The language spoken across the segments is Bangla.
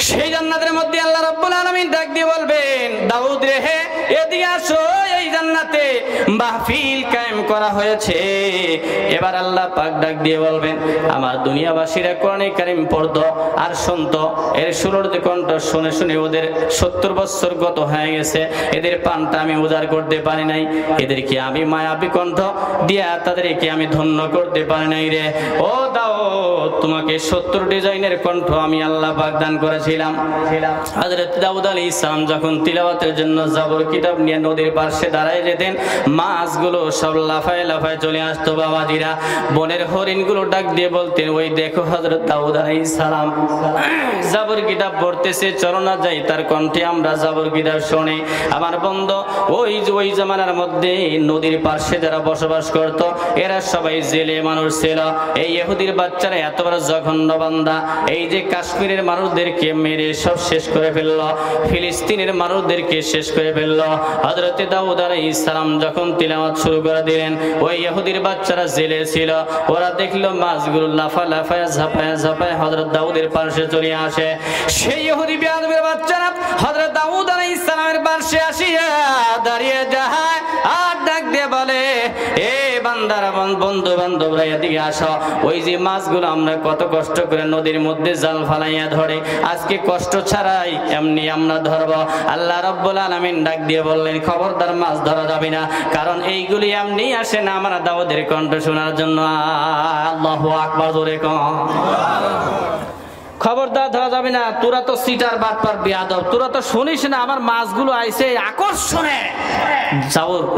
সেই জান্নাতের মধ্যে আল্লাহ রাব্বুল আলামিন ডাক দিয়ে বলবেন, দাউদ রে হে এদিকে আসো, এই জান্নাতে মাহফিল কায়েম করা হয়েছে। এবার আল্লাহ পাক ডাক দিয়ে বলবেন, আমার দুনিয়াবাসীরা কোরআনে কারীম পড়তো আর শুনতো, এর সুরের কণ্ঠ শুনে শুনে ওদের 70 বছর গত হয়ে গেছে, এদের পানটা আমি উজাড় করতে পারি নাই, এদেরকে আমি মায়াবী কণ্ঠ দিয়া তাদেরকে আমি ধন্য করতে পারি নাই রে। ও দাউদ, তোমাকে 70 ডিজাইনের কণ্ঠ আমি আল্লাহ পাক দান করেছিলাম। হযরত দাউদ আলাইহিস সালাম যখন তিলাওয়াতের জন্য জাবর কিতাব নিয়ে নদীর পাশে দাঁড়ায় যেতেন, মাছগুলো সব লাফায় লাফায় চলে আসতো। বাবাজিরা, বনের হরিণগুলো ডাক দিয়ে বলতেন, ওই দেখো হযরত দাউদ আলাইহিস সালাম জাবর কিতাব পড়তেছে, চলো না যাই তার কণ্ঠে আমরা জাবর কিতাব শুনি। আমার বন্ধু, ওই জামানার মধ্যে নদীর পাশে যারা বসবাস করত এরা সবাই জেলে মানুষ ছিল। এই ইহুদির বাচ্চারা এত বড় জঘন্য বান্দা, এই যে কাশ্মীরের মানুষদেরকে মেরে সব শেষ করে ফেলল, ফিলিস্তিনের মানুষদেরকে শেষ করে ফেলল। হযরত দাউদ আলাইহিস সালাম যখন তিলাওয়াত শুরু করে দিলেন, ওই ইহুদির বাচ্চারা জেলে ছিল, ওরা দেখলো মাছগুলো লাফায় ঝাঁপায় হযরত দাউদের পাশে চলে আসে। সেই ইহুদি বেয়াদবের বাচ্চারা হযরত দাউদ আলাইহিস সালামের পাশে আসিয়া দাঁড়িয়ে যায় আর ডাক দিয়ে বলে, এ বান্দারা, বন্ধু বান্ধবরা এদিকে আসো, ওই যে মাছগুলো আমরা কত কষ্ট করে নদীর মধ্যে জাল ফালাইয়া ধরে, আজকে কষ্ট ছাড়াই এমনি আমরা ধরব। আল্লাহ রাব্বুল আলামিন ডাক দিয়ে বললেন, খবরদার মাছ ধরা যাবে না, কারণ এইগুলি এমনি আসে না আমার দাউদের কণ্ঠ শোনার জন্য। আল্লাহু আকবার, জোরে কও। খবরদার ধরা যাবে না, তোরা তো সিটার বাটপার বেয়াদব, তোরা তো শুনিস না আমার মাছগুলো আইছে আকর্ষণে।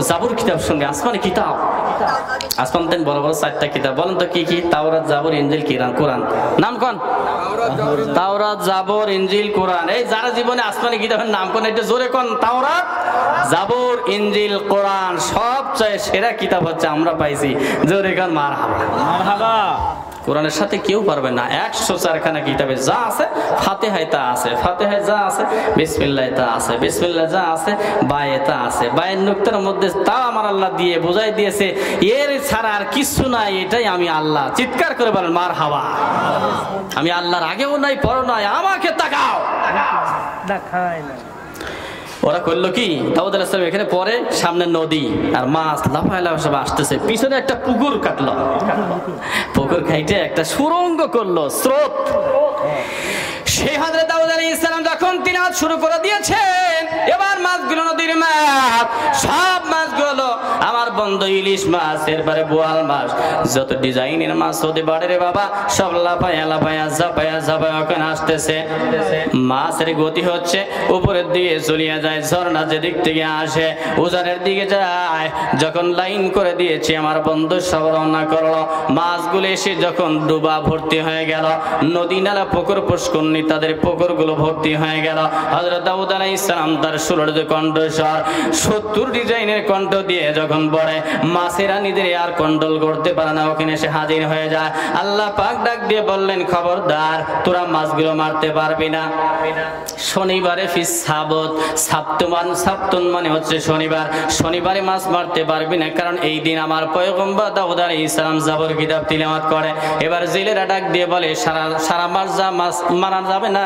জাবুর কিতাব শুনবে, আসমানি কিতাব, আসমান দেন বড় বড় 4টা কিতাব, বলেন তো কি কি? তাওরাত, জাবুর, ইনজিল, কোরআন। নাম কোন? তাওরাত, জাবুর, ইনজিল, কোরআন। এই যারা জীবনে আসমানি কিতাবের নাম কোন, এটা জোরে কোন। তাওরাত, জাবুর, ইনজিল, কোরআন, সবচেয়ে সেরা কিতাব হচ্ছে আমরা পাইছি, জোরে কোন মারহাবা। মারহাবা। কোরআনের সাথে কেউ পারবে না। 104খানা কিতাবে যা আছে, ফাতিহায় তা আছে, ফাতিহায় যা আছে, বিসমিল্লাহ তা আছে, বিসমিল্লাহ যা আছে, বায়ে তা আছে, বায়ের নুক্তার মধ্যে তা আমার আল্লাহ দিয়ে বুঝাই দিয়েছে, এর ছাড়া আর কিছু নাই, এটাই আমি আল্লাহ। চিৎকার করে বলেন মারহাবা। আমি আল্লাহর আগেও নাই, পরও নাই, আমাকে তাকাও। দেখাই না। ওরা করলো কি, দাউদ আলাইহিস সালাম এখানে পরে, সামনে নদী আর মাছ লাফায় লাফায় সব আসতেছে, পিছনে একটা পুকুর কাটলো, পুকুর খাইতে একটা সুরঙ্গ করলো, স্রোত। সেই হযরত দাউদ আলাইহিস সালাম যখন তিলাওয়াত শুরু করে দিয়েছেন, এবার মাছগুলো নদীর মাছ, সব মাছগুলো আমার বন্ধু ইলিশ মাছ, এরপরে বোয়াল মাছ, যত ডিজাইনের মাছ হতে পারে রে বাবা, সব লাফায়া ঝাপায়া ওখানে আসতেছে। মাছের গতি হচ্ছে উপরের দিকে চলিয়া যায়, ঝর্ণা যেদিক থেকে আসে উজানের দিকে যায়। যখন লাইন করে দিয়েছে আমার বন্ধু সব রওনা করলো, মাছগুলো এসে যখন ডুবা ভর্তি হয়ে গেল, নদী নালা পুকুর পুষ্করণী তাদের পুকুরগুলো ভর্তি হয়ে গেল। হযরত দাউদ আলাইহিস সালাম তার সুরের কণ্ঠস্বর 70 ডিজাইনের কণ্ঠ দিয়ে যখন পড়ে, মাছেরা নিজের আর কন্ট্রোল করতে পারে না, ওখানে এসে হাজির হয়ে যায়। আল্লাহ পাক ডাক দিয়ে বললেন, খবরদার তোরা মাছগুলো মারতে পারবি না। শনিবারে ফিস সাবত, সাবতুন মানে হচ্ছে শনিবার, শনিবারে মাছ মারতে পারবি না, কারণ এই দিন আমার পয়গম্বর দাউদ আলাইহিস সালাম জাবর কিতাব তিলাওয়াত করে। এবার জেলেরা ডাক দিয়ে বলে, সারা মাস যা মাছ মারা যাবে না,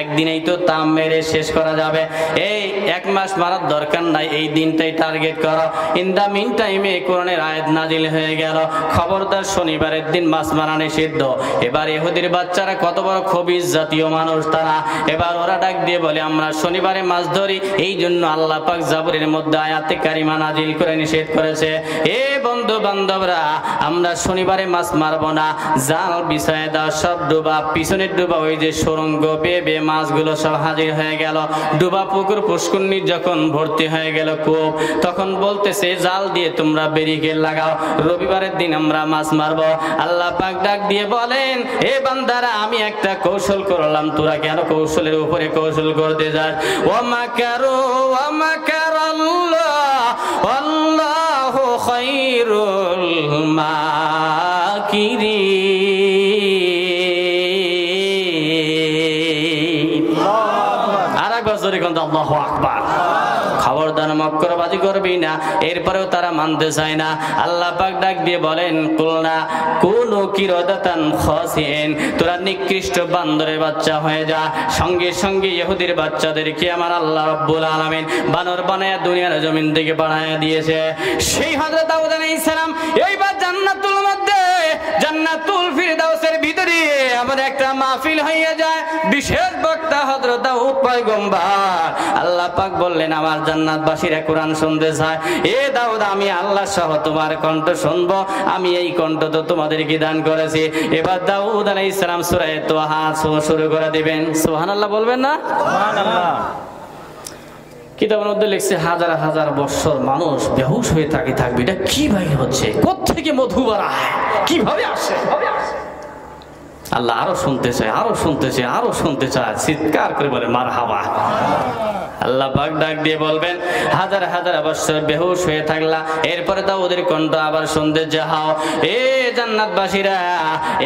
একদিনেই তো তাম মেরে শেষ করা যাবে, এই 1 মাস মারার দরকার নাই, এই দিনটাই টার্গেট করো। ইন দা মিন টাইমে কোরআনের আয়াত নাজিল হয়ে গেল, খবরদার শনিবারের দিন মাছ মারা নিষিদ্ধ। এবার ইহুদির বাচ্চারা কত বড় খবিস জাতীয় মানুষ তারা, এবার ওরা ডাক দিয়ে বলে, আমরা শনিবারে মাছ ধরি, এই জন্য আল্লাহ পাক জাবরের মধ্যে আয়াতে কারিমা নাজিল করে নিষেধ করেছে, এ বন্ধু বান্ধবরা আমরা শনিবারে মাছ মারবো না, জাল বিছায় দাও, সব ডুবা, পিছনের ডুবা ওই যে সুরঙ্গ বেয়ে মাছগুলো সব হাজির হয়ে গেল। ডুবা পুকুর পুষ্করণী যখন ভর্তি হয়ে গেল কূপ, তখন বলতেছে জাল দিয়ে তোমরা ব্যারিকেড লাগাও, রবিবারের দিন আমরা মাছ মারবো। আল্লাহ পাক ডাক দিয়ে বলেন, এ বান্দারা আমি একটা কৌশল করলাম, তোরা কেন কৌশলের উপরে কৌশল করতে যাস? ওয়া মাকারু ওয়া মাকারাল্লাহ আল্লাহু খায়রুল মাকিরিন। আরেকবার জোরে কোন আল্লাহু আকবার। খবরদার মক্করবাজি করবি না। এরপরেও তারা মানতে চায় না। আল্লাহ পাক ডাক দিয়ে বলেন, কুলনা কুনু কিরাদাতান খাসিন, তোরা নিকৃষ্ট বান্দরের বাচ্চা হয়ে যা। সঙ্গে সঙ্গে ইহুদির বাচ্চাদেরকে আমার আল্লাহ রাব্বুল আলামিন বানর বানায়া দুনিয়ার জমিন থেকে বানায়া দিয়েছে। সেই হযরত দাউদ আলাইহিস সালাম এইবার জান্নাতুল মধ্যে জান্নাতুল ফিরদাউসের ভিতরে আমার একটা মাহফিল হয়ে যায়। বিশেষ বক্তা হযরত দাউদ পয়গম্বর। আল্লাহ পাক বললেন, আমার জান্নাতবাসীরা কোরআন শুনতে চায়। এ দাউদ, আমি আল্লাহ সহ তোমার কণ্ঠ শুনবো। আমি এই কণ্ঠ তো তোমাদেরকে দান করেছি। এবার দাউদ আলাইহিস সালাম সূরা তাহা শুরু করে দিবেন। সুবহানাল্লাহ বলবেন না? সুবহানাল্লাহ। কিতাবের মধ্যে লিখছে হাজার হাজার বছর মানুষ বেহুশ হয়ে থাকবে। এটা কি বাইর হচ্ছে? কোত্থেকে মধু বাড়ায়, কিভাবে আসে? আল্লাহ আরো শুনতে চায়, আরো শুনতে চায়, আরো শুনতে চায়। চিৎকার করে বলে মারহাবা। আল্লাহ পাক ডাক দিয়ে বলবেন, হাজার হাজার বছর বেহুশ হয়ে থাকলা, এরপরে দাও ওদের কণ্ঠ আবার শুনতে যাও। এ জান্নাতবাসীরা,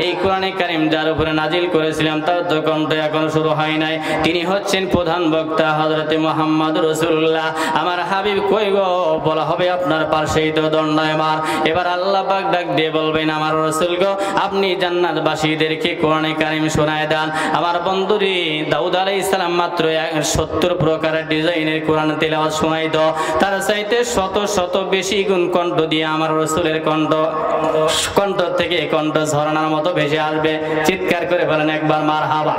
এই কোরআনে কারীম যার উপরে নাজিল করেছিলাম তার তো কণ্ঠ এখনো শুরু হয় নাই। তিনি হচ্ছেন প্রধান বক্তা হযরতে মুহাম্মদ রাসূলুল্লাহ। আমার হাবিব কই গো? বলা হবে আপনার পাশেই তো দণ্ডায়মান। এবার আল্লাহ পাক ডাক দিয়ে বলবেন, আমার রাসূল গো, আপনি জান্নাতবাসীদেরকে কোরআনে কারীম শোনায় দেন। আমার বন্ধুরে দাউদ আলাইহিস সালাম মাত্র 70 প্রকারের ডিজাইনের কোরআন তেলাওয়াত শোনাই দাও। তার চাইতে শত শত বেশি গুণ কণ্ঠ দিয়ে আমার রাসূলের কণ্ঠ থেকে কণ্ঠ ঝরনার মতো ভেসে আসবে। চিৎকার করে বলেন একবার মারহাবা।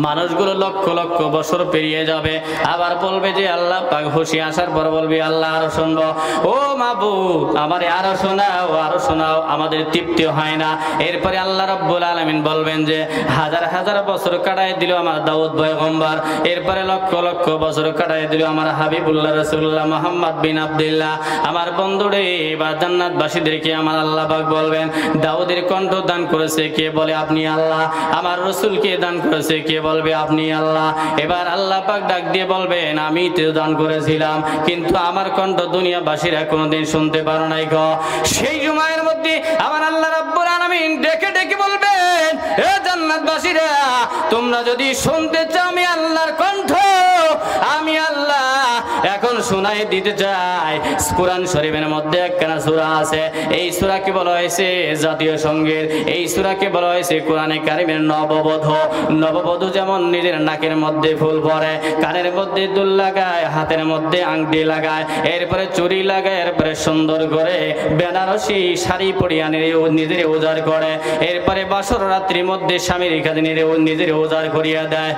মানুষগুলো লক্ষ লক্ষ বছর পেরিয়ে যাবে, আবার বলবে যে আল্লাহ পাক খুশি। আসার পর বলবে আল্লাহ আরো শুনবো। ও মাবুদ, আমারে আরো শোনাও, আরো শোনাও। আমাদের তৃপ্তি হয় না। এরপরে আল্লাহ রাব্বুল আলামিন বলবেন যে হাজার হাজার বছর কাটায় দিল আমার দাউদ পয়গম্বর। এরপরে লক্ষ লক্ষ বছর কাটায় দিল আমার হাবিবুল্লাহ রাসূলুল্লাহ মুহাম্মদ বিন আব্দুল্লাহ। আমার বন্ধুরে, এবার জান্নাতবাসীদেরকে আমার আল্লাহ পাক বলবেন, দাউদের কণ্ঠ দান করেছে কে? বলে আপনি আল্লাহ। আমার রাসূলকে দান করেছে কে? বলবে আপনি আল্লাহ। এবার আল্লাহ পাক ডাক দিয়ে বলবেন, আমি তো দান করেছিলাম, কিন্তু আমার কণ্ঠ দুনিয়াবাসীরা কোনোদিন শুনতে পারো নাই গো। সেই সময়ের মধ্যে আমার আল্লাহ রাব্বুল আলামিন ডেকে ডেকে বলবেন, এ জান্নাতবাসীরা, তোমরা যদি শুনতে চাও আমি আল্লাহর কণ্ঠ, আমি আল্লাহ এখন শোনাই দিতে চাই। কোরআন শরীফের মধ্যে একখানা সূরা আছে। এই সূরাকে বলা হয়েছে জাতীয় সঙ্গীত। এই সূরাকে বলা হয়েছে কোরআনে কারীমের নববধূ। নববধূ যেমন নিজের নাকের মধ্যে ফুল পরে, কানের মধ্যে দুল লাগায়, হাতের মধ্যে আংটি লাগায়, এরপরে চুড়ি লাগায়, এরপরে সুন্দর করে বেনারসি শাড়ি পরিয়া নিজের উজাড় করে, এরপরে বাসর রাত্রির মধ্যে স্বামীর কাছে নিজের উজাড় করিয়া দেয়।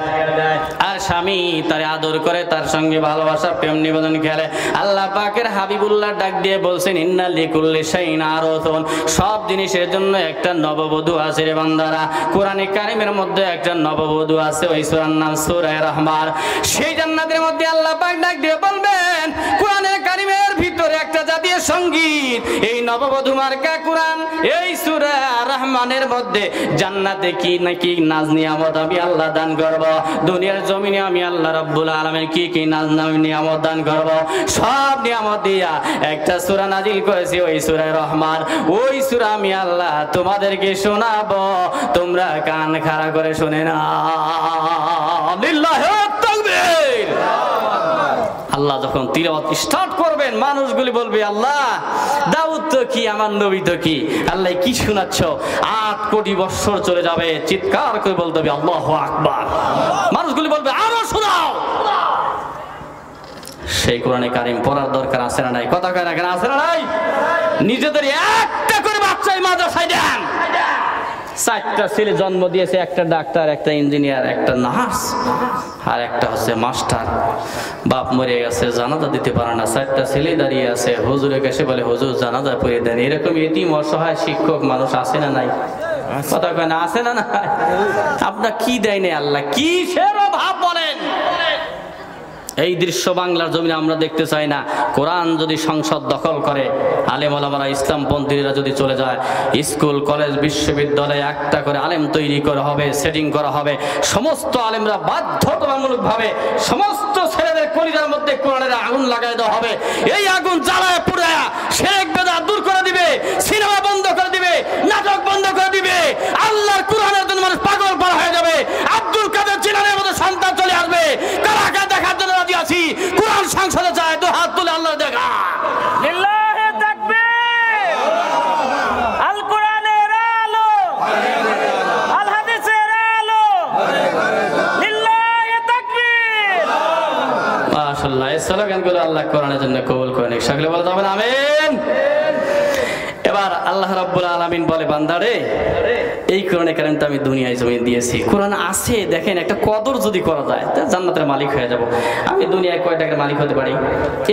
আর স্বামী তার আদর করে, তার সঙ্গে ভালোবাসা প্রেম নিবেদন খেলে। আল্লাহ পাকের হাবিবুল্লাহ ডাক দিয়ে বলছেন, ইন্না লিকুল্লি শাইইন আরাতুন, সব জিনিসের জন্য একটা নববধূ আছে রে বান্দারা। কোরআনে কারীমের মধ্যে একটা নববধূ আছে, ওই সূরার নাম সূরা রহমান। সেই জান্নাতের মধ্যে আল্লাহ পাক ডাক দিয়ে বলবেন, কোরআনে কারীমের ভিতরে একটা জাতীয় সঙ্গীত, এই নববধূ মার্কা কোরআন, এই সূরা রহমানের মধ্যে জান্নাতে কি নাকি নাজ নিয়ামত আমি আল্লাহ দান করব। দুনিয়ার জমিনে আমি আল্লাহ রাব্বুল আলামিন কি কি নাজ নিয়ামত দান করব, সব নিয়ামত দিয়া একটা সূরা নাজিল করেছি, ওই সূরা রহমান। ওই সূরা আমি আল্লাহ তোমাদেরকে শোনাবো, তোমরা কান খাড়া করে শুনে না। লিল্লাহি তাকবীর। আল্লাহ যখন তিলাওয়াত স্টার্ট করবেন, মানুষগুলি বলবে, আল্লাহ দাউদ তো কি, আমার নবী তো কি, আল্লাহ কি শোনাচ্ছ? 8 কোটি বছর চলে যাবে, চিৎকার করে বলতে হবে আল্লাহু আকবার। মানুষগুলি বলবে আরো শোনাও। সেই কোরআনে কারীম পড়ার দরকার আছে না নাই? কথা কয় না কেন? আছে না নাই? নিজেদের একটা করে বাচ্চাই মাদ্রাসায় দেন। 4টা ছেলে জন্ম দিয়েছে, একটা ডাক্তার, একটা ইঞ্জিনিয়ার, একটা নার্স, আর একটা হচ্ছে মাস্টার। বাপ মরে গেছে, জানাজা দিতে পারে না, 4টা ছেলে দাঁড়িয়ে আছে, হুজুরের কাছে বলে হুজুর জানাজা পড়ে দেন। এরকম এতিম অসহায় শিক্ষক মানুষ আছে না নাই? কথা কয় না? আছে না নাই? আপনার কি দেয় না আল্লাহ? কিসের অভাব বলেন? এই দৃশ্য বাংলার জমিনে আমরা দেখতে চাই না। কোরআন যদি সংসদ দখল করে, আলেম ওলামারা, ইসলামপন্থীরা যদি চলে যায়, স্কুল কলেজ বিশ্ববিদ্যালয়ে একটা করে আলেম তৈরি করা হবে, সেটিং করা হবে। সমস্ত আলেমরা বাধ্যতামূলক ভাবে সমস্ত ছেলেদের কলিজার মধ্যে কোরআনের আগুন লাগাই দেওয়া হবে। এই আগুন জ্বালায় পুড়ায়া শিরক বেদাত দূর করে দিবে, সিনেমা বন্ধ করে দিবে, নাটক বন্ধ করে দিবে। আল্লাহর কোরআনের জন্য মানুষ পাগল পারা হয়ে যাবে। আব্দুল কাদের জিলানীর মতো সন্তান চলে আসবে। কারাকা দেখার জন্য রাজি আছি। কোরআন সংসদে ইনশাআল্লাহ। এই স্লোগানগুলো আল্লাহ কোরআনের জন্য কবুল করে নিক। সকলে বলে যাবেন আমিন। এবার আল্লাহ রাব্বুল আলামিন বলে, বান্দারে এই কোরআনে কারিমটা আমি দুনিয়ায় জমিন দিয়েছি। কোরআন আছে, দেখেন একটা কদর যদি করা যায় তা জান্নাতের মালিক হয়ে যাব। আমি দুনিয়ায় কয় টাকার মালিক হতে পারি?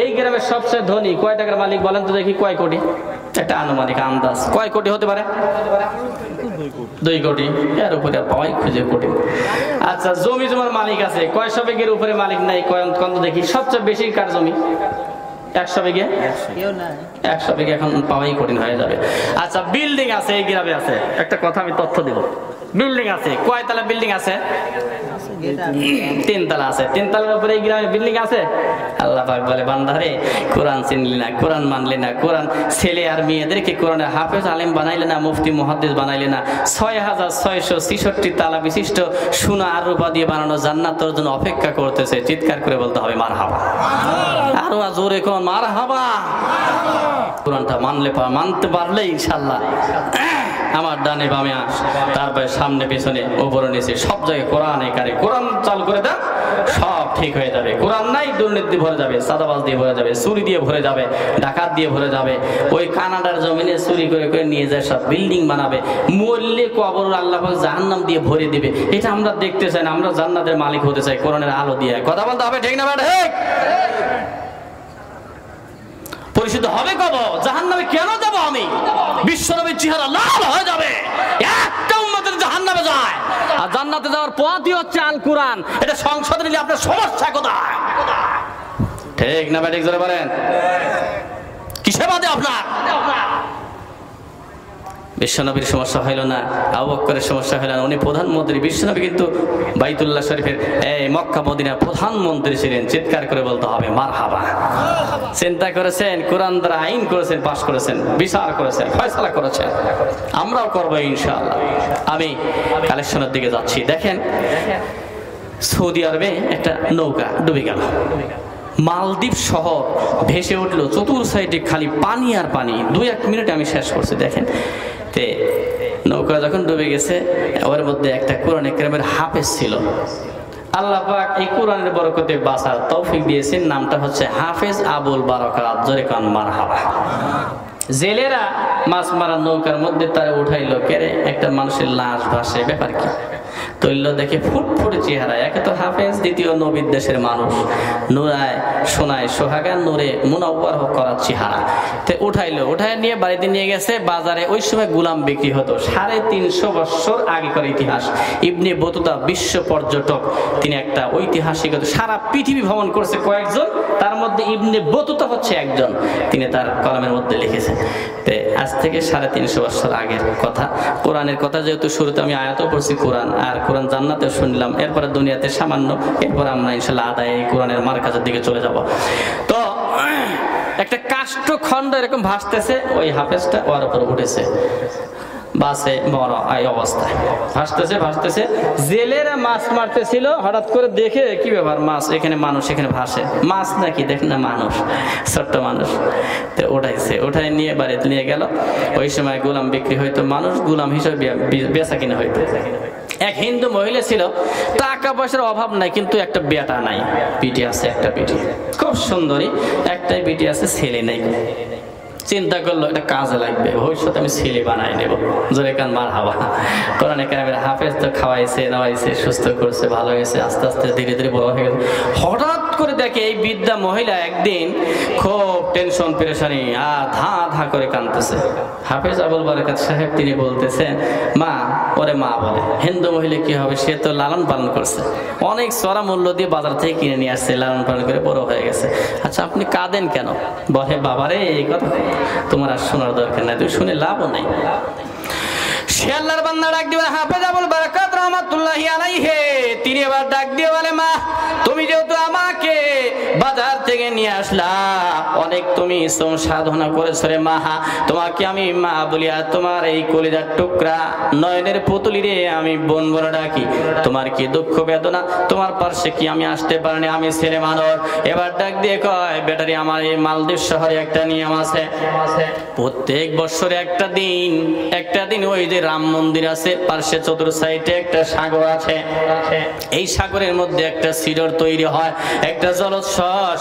এই গ্রামের সবচেয়ে ধনী কয় টাকার মালিক বলেন তো দেখি, কয় কোটি? একটা আনুমানিক আন্দাজ কয় কোটি হতে পারে? 2 কোটি, এর উপরে পাওয়াই খুঁজে কোটি। আচ্ছা, জমি জমার মালিক আছে কয়শো বিঘের উপরে মালিক নাই? কত দেখি সবচেয়ে বেশি কার জমি? 100 বিঘে। 100 বিঘে এখন পাওয়াই কঠিন হয়ে যাবে। আচ্ছা, বিল্ডিং আছে এই গ্রামে আছে, একটা কথা আমি তথ্য দেব। বিল্ডিং আছে, কয়তলা বিল্ডিং আছে? 3 তলা আছে। 3 তলার উপরে এই গ্রামে বিল্ডিং আছে। আল্লাহ পাক বলে, বান্দারে কোরআন চিনলি না, কোরআন মানলি না, কোরআন ছেলে আর মেয়েদেরকে কোরআনের হাফেজ আলেম বানাইলে না, মুফতি মুহাদ্দিস বানাইলে না, 6666 তালা বিশিষ্ট সোনা আর রূপা দিয়ে বানানো জান্নাত তোর জন্য অপেক্ষা করতেছে। চিৎকার করে বলতে হবে মারহাবা। আরো জোরে কোন মারহাবা। কোরআনটা মানতে পারলে ইনশাআল্লাহ আমার ডানে বামে আস, তারপরে সামনে পেছনে উপরে নিচে সব জায়গায় কোরআনে কারে কোরআন চালু করে দাও, সব ঠিক হয়ে যাবে। কোরআন নাই, দুর্নীতি ভরে যাবে, সাদাবাজ দিয়ে ভরে যাবে, চুরি দিয়ে ভরে যাবে, ডাকাত দিয়ে ভরে যাবে। ওই কানাডার জমিনে চুরি করে করে নিয়ে যায়, সব বিল্ডিং বানাবে, মরলে কবর আল্লাহ জাহান্নাম দিয়ে ভরে দিবে। এটা আমরা দেখতে চাই না, আমরা জান্নাতের মালিক হতে চাই কোরআনের আলো দিয়ে। কথা বলতে হবে, ঠিক না বেটা? পরিশুদ্ধ হবে কব? জাহান্নামে কেন যাব আমি? বিশ্বনবীর চেহারা লাল হয়ে যাবে, একটা উম্মতের জাহান্নামে যায়, আর জান্নাতে যাওয়ার পথই হচ্ছে আল কোরআন। এটা সংসদে নিলে আপনার সমস্যা কোথায়? ঠিক না বেঠিক জোরে বলেন? কিসে বাদে আপনার? বিশ্বনবীর সমস্যা হইল না, আবু বকরের সমস্যা হইল না, উনি প্রধানমন্ত্রী। বিশ্বনবী কিন্তু বাইতুল্লাহ শরীফের এই মক্কা মদিনার প্রধানমন্ত্রী ছিলেন। চিৎকার করে বলতে হবে মারহাবা। চিন্তা করেছেন, কোরআন দ্বারা আইন করেছেন, পাশ করেছেন, বিচার করেছেন, ফয়সালা করেছেন। আমরাও করবো ইনশাআল্লাহ। আমি কালেকশনের দিকে যাচ্ছি। দেখেন, সৌদি আরবে একটা নৌকা ডুবে গেল, মালদ্বীপ শহর ভেসে উঠলো, চতুর সাইডে খালি পানি আর পানি। 2-1 মিনিটে আমি শেষ করছি। দেখেন, তে নৌকা যখন ডুবে গেছে, ওর মধ্যে একটা কোরআনে কারিমের হাফেজ ছিল। আল্লাহ পাক এই কোরআনের বরকতে বাঁচার তৌফিক দিয়েছেন। নামটা হচ্ছে হাফেজ আবুল বারাকাত। জোরে কান মারহাবা। জেলেরা মাছ মারা নৌকার মধ্যে তারা উঠাইলো, কেরে একটা মানুষের লাশ ভাসে, ব্যাপার কি? তৈল দেখে ফুটফুটে চেহারা, একে তো হাফেজ, দ্বিতীয় নবীর দেশের মানুষ, নুরায় সোনায় সোহাগা নূরে মুনাওয়ার করার চেহারা। তে উঠাইলো, উঠায় নিয়ে বাড়িতে নিয়ে গেছে বাজারে। ওই সময় গোলাম বিক্রি হতো। 350 বছর আগেকার ইতিহাস। ইবনে বতুতা বিশ্ব পর্যটক, তিনি একটা ঐতিহাসিক, সারা পৃথিবী ভ্রমণ করছে কয়েকজন, তার মধ্যে ইবনে বতুতা হচ্ছে একজন। তিনি তার কলমের মধ্যে লিখেছেন। তে আজ থেকে 350 বছর আগের কথা, কোরআনের কথা। যেহেতু শুরুতে আমি আয়াতও পড়ছি কোরআন, আর কোরআন জান্নাতে শুনলাম, এরপরে দুনিয়াতে সামান্য, এরপর আমরা ইনশাআল্লাহ আদায় কোরআনের মার্কাজের দিকে চলে যাব। তো একটা কাষ্ঠ খণ্ড এরকম ভাসতেছে, ওই হাফেজটা ওর উপর উঠেছে, বাসে বড় এই অবস্থায় ভাসতেছে ভাসতেছে। জেলেরা মাছ মারতেছিল, হঠাৎ করে দেখে কি ব্যাপার, মাছ এখানে, মানুষ এখানে ভাসে, মাছ নাকি, দেখ না মানুষ, ছোট্ট মানুষ। তো উঠাইছে, উঠাই নিয়ে বাড়িতে নিয়ে গেল। ওই সময় গোলাম বিক্রি হইতো, মানুষ গোলাম হিসেবে বেচা কিনা হইতো। এক হিন্দু মহিলা ছিল, টাকা পয়সার অভাব নাই, কিন্তু একটা বেটা নাই, বিটি আছে, একটা বিটি খুব সুন্দরী, একটাই বিটি আছে, ছেলে নাই। চিন্তা করলো এটা কাজে লাগবে, ভবিষ্যতে আমি ছেলে বানাই নেব। জোরে কান মারহাবা। কোরআনে কারিমের হাফেজ তো খাওয়াইছে দাওয়াইছে, সুস্থ করছে, ভালো হয়েছে, আস্তে আস্তে ধীরে ধীরে বড় হয়ে গেছে। হঠাৎ করে দেখে এই বৃদ্ধা মহিলা একদিন খুব টেনশন পেরেশানি, আর ধা ধা করে কাঁদতেছে। হাফেজ আবুল বারাকাত সাহেব তিনি বলতেছেন, মা, ওরে মা বলে। হিন্দু মহিলা কি হবে, সে তো লালন পালন করছে, অনেক চড়া মূল্য দিয়ে বাজার থেকে কিনে নিয়ে আসছে, লালন পালন করে বড় হয়ে গেছে। আচ্ছা, আপনি কাঁদেন কেন? বলে, বাবারে এই কথা তোমার আর শোনার দরকার নাই, তুই শুনে লাভও নাই। সে আল্লাহর বান্দা ডাক দিবে হাফেজ আবুল বারাকাত রাহমাতুল্লাহি আলাইহি। তিনি এবার ডাক দিয়ে বলে, মা, তুমি যেহেতু আমাকে বাজার থেকে থেকে নিয়ে আসলা, অনেক তুমি শ্রম সাধনা করেছো রে মাহা, তোমাকে আমি মা বলি আর তোমার এই কলিজার টুকরা নয়নের পুতুলি রে আমি বোন বলে ডাকি। তোমার কি দুঃখ বেদনা, তোমার পাশে কি আমি আসতে পারিনি, আমি ছেলে মানুষ। এবার ডাক দিয়ে কয়, বেটারি আমার এই মালদ্বীপ শহরে একটা নিয়ম আছে, প্রত্যেক বছরে একটা দিন ওই যে রাম মন্দির আছে পার্শ্বে চতুর সাইডে একটা সাগর আছে, এই সাগরের মধ্যে একটা সিডর তৈরি হয়, একটা জলোচ্ছ্বাস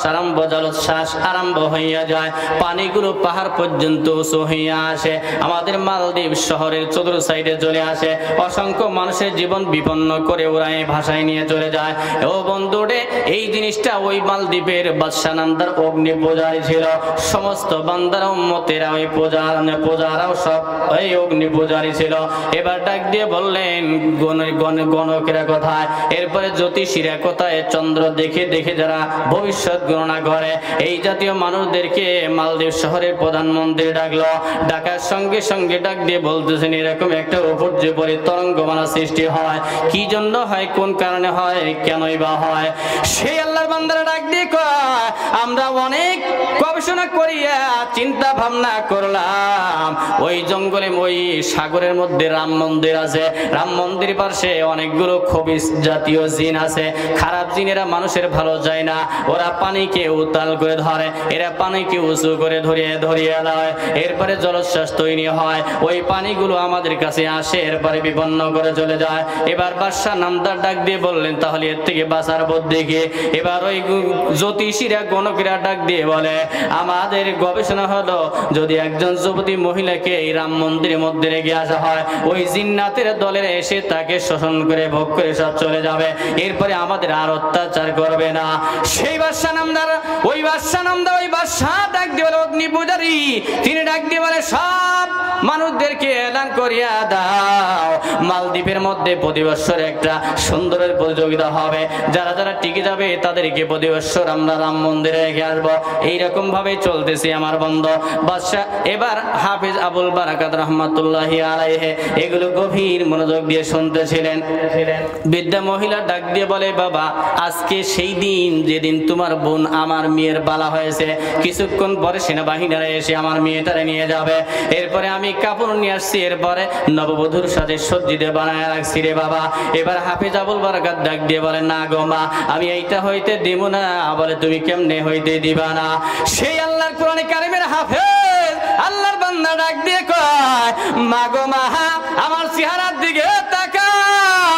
আরম্ভ হইয়া যায়, পানিগুলো পাহাড় পর্যন্ত উঁচু হইয়া আসে, আমাদের মালদ্বীপ শহরের চতুর সাইডে চলে আসে, অসংখ্য মানুষের জীবন বিপন্ন করে ওরা এই ভাষায় নিয়ে চলে যায়। ও বন্ধুরে, এই জিনিসটা ওই মালদ্বীপের বাদশা নামদার অগ্নি পূজারী ছিল, সমস্ত বান্দারা উম্মতেরা ওই পূজারাও সব ওই অগ্নি পূজারী ছিল। এবার ডাক দিয়ে বললেন, গণকেরা কোথায়? এরপরে জ্যোতিষীরা কোথায়? চন্দ্র দেখে দেখে যারা ভবিষ্যৎ গণনা করে, এই জাতীয় মানুষদেরকে মালদ্বীপ শহরের প্রধানমন্ত্রী ডাকলো। ডাকার সঙ্গে সঙ্গে ডাক দিয়ে বলতেছেন, এরকম একটা উপর যে পরি তরঙ্গমালা সৃষ্টি হয়, কি জন্য হয়, কোন কারণে হয়, কেনই বা হয়? সেই আল্লাহর বান্দারা ডাক দিয়ে কয়, আমরা অনেক গবেষণা করিয়া চিন্তা ভাবনা করলাম, ওই জঙ্গলে ওই সাগরের মধ্যে রাম মন্দির আছে, রাম মন্দির পাশে অনেকগুলো খবিস জাতীয় জিন আছে, খারাপ জিনেরা মানুষের ভালো যায় না, ওরা পানিকে উত্তাল করে ধরে, এরা পানিকে উঁচু করে ধরিয়ে দেয়, এরপরে জলোচ্ছ্বাস তৈরি হয়, ওই পানিগুলো আমাদের কাছে আসে, এরপরে বিপন্ন করে চলে যায়। এবার বাদশা নামদার ডাক দিয়ে বললেন, তাহলে এর থেকে বাঁচার বুদ্ধি কি? এবার ওই জ্যোতিষীরা গণকেরা ডাক দিয়ে বলে, আমাদের গবেষণা হলো, যদি একজন যুবতী মহিলাকে এই রাম মন্দিরের মধ্যে রেখে আসা হয়, ওই জিন্নাতের দলের এসে তাকে শোষণ করে ভোগ করে সব চলে যাবে, এরপরে আমাদের আর অত্যাচার করবে না। সেই বাদশা নামদার ওই বাদশা ডাক দিয়ে বলে, অগ্নি পূজারী তিনি ডাক দিয়ে বলে, সব মানুষদেরকে এলান করিয়া দাও, মালদ্বীপের মধ্যে প্রতি বছর একটা সুন্দরের প্রতিযোগিতা হবে, যারা যারা টিকে যাবে তাদেরকে প্রতি বছর আমরা রাম মন্দিরে রেখে আসবো। এইরকম ভাবে চলতেছে আমার বন্ধু। বাদশা এবার হাফিজ আবুল বারাকাত রহমাতুল্লাহি আলাইহি এগুলো গভীর মনোযোগ দিয়ে শুনতেছিলেন। বৃদ্ধা মহিলা ডাক দিয়ে বলে, বাবা, আজকে সেই দিন যেদিন তোমার বোন আমার মেয়ের বালা হয়েছে, কিছুক্ষণ পরে সেনাবাহিনীরা এসে আমার মেয়েটারে নিয়ে যাবে, এরপরে আমি কাপড় নিয়ে আসছি, এরপরে নববধূর সাথে সজ্জিত বানায় রাখছি রে বাবা। এবার হাফিজ আবুল বারাকাত ডাক দিয়ে বলে, না গো মা, আমি এইটা হইতে দিব না। বলে, তুমি কেমনে হইতে দিবা না? সেই আল্লাহর কোরআনে কারিমের হাফেজ আল্লাহর বান্দা ডাক দিয়ে কয়, মা গো মা, আমার চেহারার দিকে তাকাও,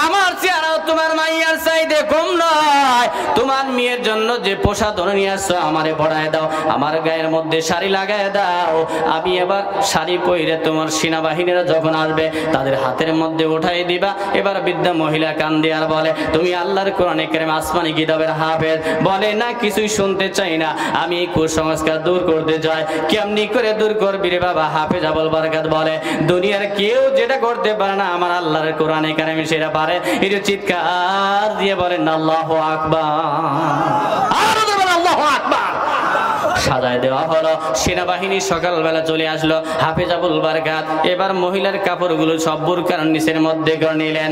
আমার চেহারাও তোমার মাইয়ার চাইতে কম নয়, তোমার মেয়ের জন্য যে প্রসাধন নিয়ে আসছো আমারে পড়ায় দাও, আমার গায়ের মধ্যে শাড়ি লাগায় দাও, আমি এবার শাড়ি পরে তোমার সেনাবাহিনীরা যখন আসবে তাদের হাতের মধ্যে উঠাই দিবা। এবার বৃদ্ধা মহিলা কান্দে আর বলে, তুমি আল্লাহর কোরআনে কারীম আসমানি কিতাবের হাফেজ? বলে, না, কিছুই শুনতে চাই না, আমি এই কুসংস্কার দূর করতে চাই। কেমনি করে দূর করবি রে বাবা? হাফেজ আবুল বারাকাত বলে, দুনিয়ার কেউ যেটা করতে পারে না আমার আল্লাহর কোরআনে কারীম সেটা পারে। এটা চিৎকার দিয়ে বলেন, আল্লাহু আকবার, আর বলেন আল্লাহু আকবার। সাজায় দেওয়া হলো, সেনাবাহিনী সকালবেলা চলে আসলো। হাফেজ আবুল বারাকাত এবার মহিলার কাপড়গুলো সব বুরকার নিচের মধ্যে করে নিলেন,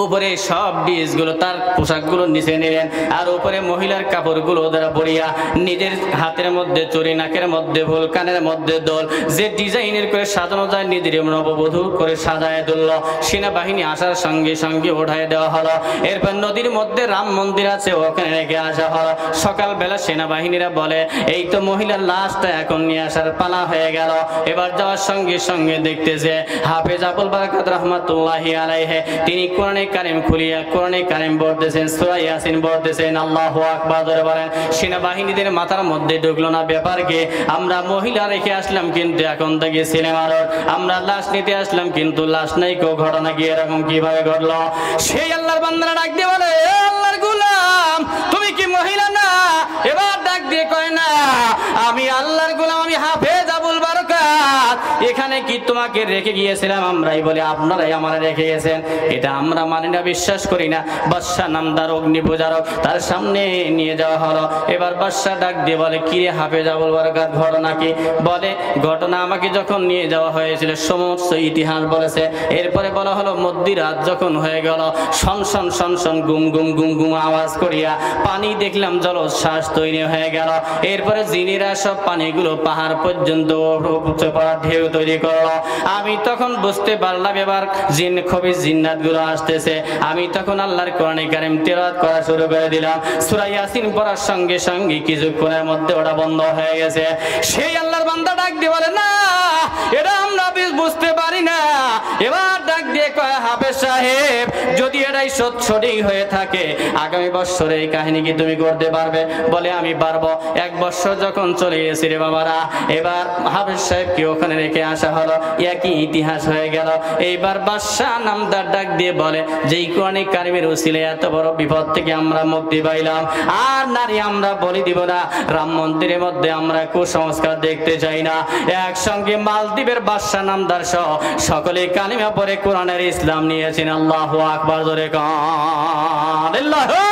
উপরে সব বীজগুলো তার পোশাকগুলো নিচে নিলেন, আর উপরে মহিলার কাপড়গুলো দ্বারা পরিয়া নিজের হাতের মধ্যে চুরি, নাকের মধ্যে ফুল, কানের মধ্যে দোল, যে ডিজাইনের করে সাজানো যায় নিজের নববধূ করে সাজায় তুলল। সেনাবাহিনী আসার সঙ্গে সঙ্গে উঠায় দেওয়া হলো। এরপর নদীর মধ্যে রাম মন্দির আছে, ওখানে রেখে আসা হলো। সকালবেলা সেনাবাহিনীরা বলে, এই তো মহিলার লাশটা এখন নিয়ে আসার পালা হয়ে গেল। এবার যাওয়ার সঙ্গে সঙ্গে দেখতেছে হাফেজ আবুল বারাকাত রহমাতুল্লাহি আলাইহি তিনি কোরআনে কারীম খুলিয়া কোরআনে কারীম পড়তেছেন, সূরা ইয়াসিন পড়তেছেন। আল্লাহু আকবার ধরে বলেন। সেনাবাহিনীদের মাথার মধ্যে ঢুকলো না ব্যাপার কি? আমরা মহিলা রেখে আসলাম কিন্তু এখন থেকে ছেলে মানুষ, আমরা লাশ নিতে আসলাম কিন্তু লাশ নাই, কেউ ঘটনা কি এরকম কিভাবে ঘটলো? সেই আল্লাহর বান্দারা ডাক দিয়ে বলে, আল্লাহর গোলাম, তুমি কি মহিলা না? এবার ডাক দিয়ে কয়, না, আমি আল্লাহর গোলাম, আমি হাফেজ আবুল বারাকাত। এখানে কি তোমাকে রেখে গিয়েছিলাম, আমরাই বলে আপনারাই আমারে রেখে গেছেন, এটা আমরা মানি না, বিশ্বাস করি না। বাদশাহ নামদার অগ্নি পূজারক তার সামনে নিয়ে যাওয়া হলো। এবার বাদশাহ ডাক দিয়ে বলে, কি রে হাফেজ আবুল বারাকাত, ঘটনা কি? বলে, ঘটনা আমাকে যখন নিয়ে যাওয়া হয়েছিল সমস্ত ইতিহাস বলেছে। এরপরে বলা হলো মধ্যরাত যখন হয়ে গেল, সনসন সনসন গুম গুম গুম গুম আওয়াজ করিয়া পানি দেখলাম জলোচ্ছ্বাস তৈরি হয়ে গেল। এরপরে জিনেরা সব পানিগুলো পাহাড় পর্যন্ত ঢেউ তৈরি করলো। আমি তখন বুঝতে পারলাম এবার জিন খবিস জিন্নাত গুলো আসতেছে। আমি তখন আল্লাহর কোরআনে কারীম তেলাওয়াত করা শুরু করে দিলাম। সূরা ইয়াসিন পড়ার সঙ্গে সঙ্গে কিছুক্ষণের মধ্যে ওটা বন্ধ হয়ে গেছে। সেই আল্লাহর বান্দা ডাক দিয়ে বলে, না এটা আমরা বুঝতে পারি না। এবার ডাক দিয়ে কয়, হাফেজ সাহেব, যদি এটাই সঠিক হয়ে থাকে আগামী বছরে এই কাহিনী কি তুমি করতে পারবে? বলে, আমি পারবো। 1 বছর যখন চলে গেছে রে বাবারা, এবার হাফেজ সাহেবকে ওখানে রেখে আসা হলো, একই ইতিহাস হয়ে গেল। এইবার বাদশাহ নামদার ডাক দিয়ে বলে, যেই কোরআনে কারিমের উসিলায় এত বড় বিপদ থেকে আমরা মুক্তি পাইলাম, আর নারী আমরা বলি দিব না, রাম মন্দিরের মধ্যে আমরা কুসংস্কার দেখতে চাই না। একসঙ্গে মালদ্বীপের বাদশাহ নামদার সহ সকলে কালিমা পড়ে কোরআনের ইসলাম নিয়েছেন। আল্লাহু আকবার, জোরে কান আল্লাহু